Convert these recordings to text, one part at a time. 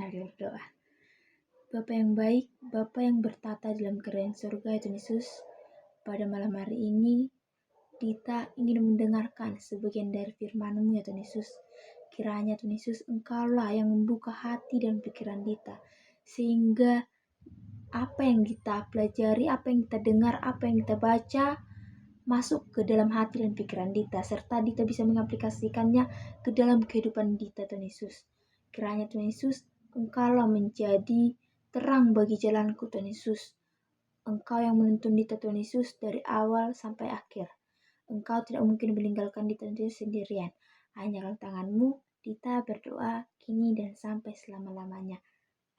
Mari berdoa. Bapa yang baik, Bapa yang bertata dalam kerajaan surga ya Tuhan Yesus, pada malam hari ini Dita ingin mendengarkan sebagian dari firman-Mu ya Tuhan Yesus. Kiranya Tuhan Yesus Engkaulah yang membuka hati dan pikiran Dita, sehingga apa yang kita pelajari, apa yang kita dengar, apa yang kita baca masuk ke dalam hati dan pikiran Dita, serta Dita bisa mengaplikasikannya ke dalam kehidupan Dita Tuhan Yesus. Kiranya Tuhan Yesus Engkaulah menjadi terang bagi jalanku Tuhan Yesus. Engkau yang menuntun Dita Tuhan Yesus dari awal sampai akhir. Engkau tidak mungkin meninggalkan Dita Tuhan Yesus sendirian. Hanya dalam tangan-Mu Dita berdoa kini dan sampai selama-lamanya.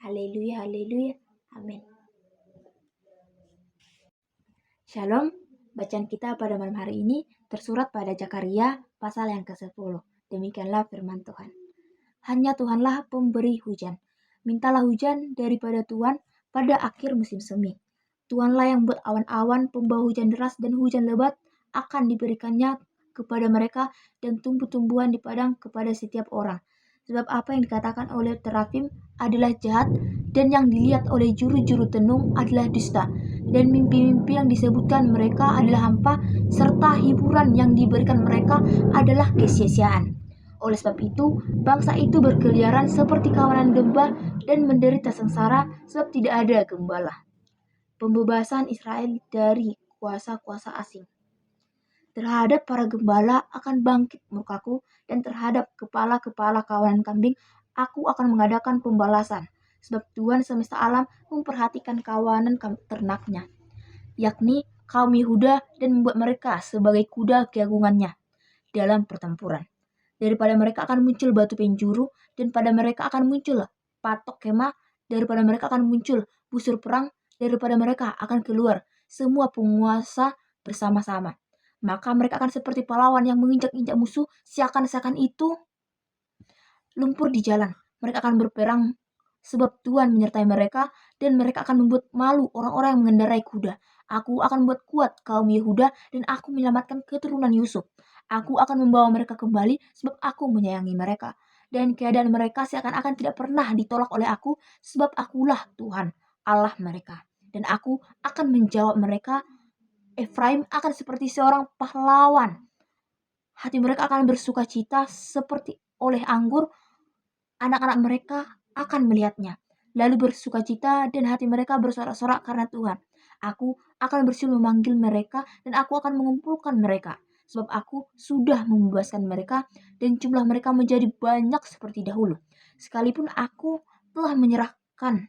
Haleluya, haleluya, amin. Shalom, bacaan kita pada malam hari ini tersurat pada Zakaria pasal yang ke-10. Demikianlah firman Tuhan. Hanya Tuhanlah pemberi hujan. Mintalah hujan daripada Tuhan pada akhir musim semi. Tuhanlah yang buat awan-awan, pembawa hujan deras dan hujan lebat akan diberikannya kepada mereka dan tumbuh-tumbuhan di padang kepada setiap orang. Sebab apa yang dikatakan oleh terafim adalah jahat dan yang dilihat oleh juru-juru tenung adalah dusta. Dan mimpi-mimpi yang disebutkan mereka adalah hampa, serta hiburan yang diberikan mereka adalah kesia-siaan. Oleh sebab itu, bangsa itu berkeliaran seperti kawanan domba dan menderita sengsara sebab tidak ada gembala. Pembebasan Israel dari kuasa-kuasa asing. Terhadap para gembala akan bangkit murkaku, dan terhadap kepala-kepala kawanan kambing aku akan mengadakan pembalasan. Sebab Tuhan semesta alam memperhatikan kawanan ternaknya, yakni kaum Yehuda, dan membuat mereka sebagai kuda keagungannya dalam pertempuran. Daripada mereka akan muncul batu penjuru, dan pada mereka akan muncul patok kemah, daripada mereka akan muncul busur perang, daripada mereka akan keluar semua penguasa bersama-sama. Maka mereka akan seperti pahlawan yang menginjak-injak musuh, seakan-akan itu lumpur di jalan. Mereka akan berperang sebab Tuhan menyertai mereka, dan mereka akan membuat malu orang-orang yang mengendarai kuda. Aku akan membuat kuat kaum Yehuda, dan aku menyelamatkan keturunan Yusuf. Aku akan membawa mereka kembali sebab aku menyayangi mereka. Dan keadaan mereka seakan-akan tidak pernah ditolak oleh aku, sebab akulah Tuhan Allah mereka. Dan aku akan menjawab mereka. Efraim akan seperti seorang pahlawan. Hati mereka akan bersuka cita seperti oleh anggur. Anak-anak mereka akan melihatnya, lalu bersuka cita, dan hati mereka bersorak-sorak karena Tuhan. Aku akan bersiul memanggil mereka, dan aku akan mengumpulkan mereka. Sebab aku sudah membebaskan mereka, dan jumlah mereka menjadi banyak seperti dahulu. Sekalipun aku telah menyerahkan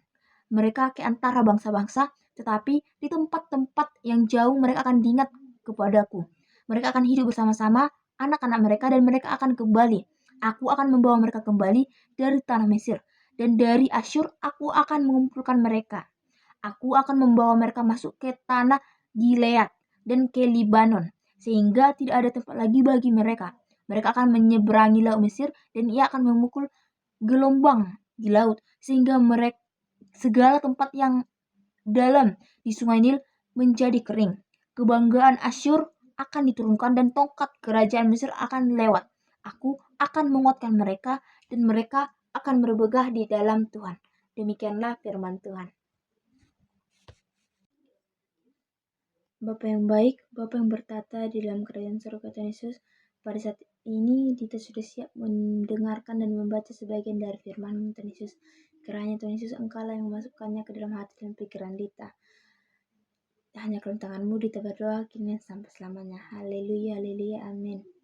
mereka ke antara bangsa-bangsa, tetapi di tempat-tempat yang jauh mereka akan diingat kepadaku. Mereka akan hidup bersama-sama anak-anak mereka, dan mereka akan kembali. Aku akan membawa mereka kembali dari tanah Mesir, dan dari Asyur aku akan mengumpulkan mereka. Aku akan membawa mereka masuk ke tanah Gilead dan ke Libanon, sehingga tidak ada tempat lagi bagi mereka. Mereka akan menyeberangi laut Mesir, dan ia akan memukul gelombang di laut, sehingga mereka segala tempat yang dalam di sungai Nil menjadi kering. Kebanggaan Asyur akan diturunkan, dan tongkat kerajaan Mesir akan lewat. Aku akan menguatkan mereka, dan mereka akan berbegah di dalam Tuhan. Demikianlah firman Tuhan. Bapa yang baik, Bapa yang bertata di dalam kerajaan surga Tuhan Yesus, pada saat ini Dita sudah siap mendengarkan dan membaca sebagian dari firman Tuhan Yesus. Kiranya Tuhan Yesus Engkaulah yang memasukkannya ke dalam hati dan pikiran Dita. Hanya dalam tangan-Mu Dita berdoa kini sampai selamanya. Haleluya, haleluya, amin.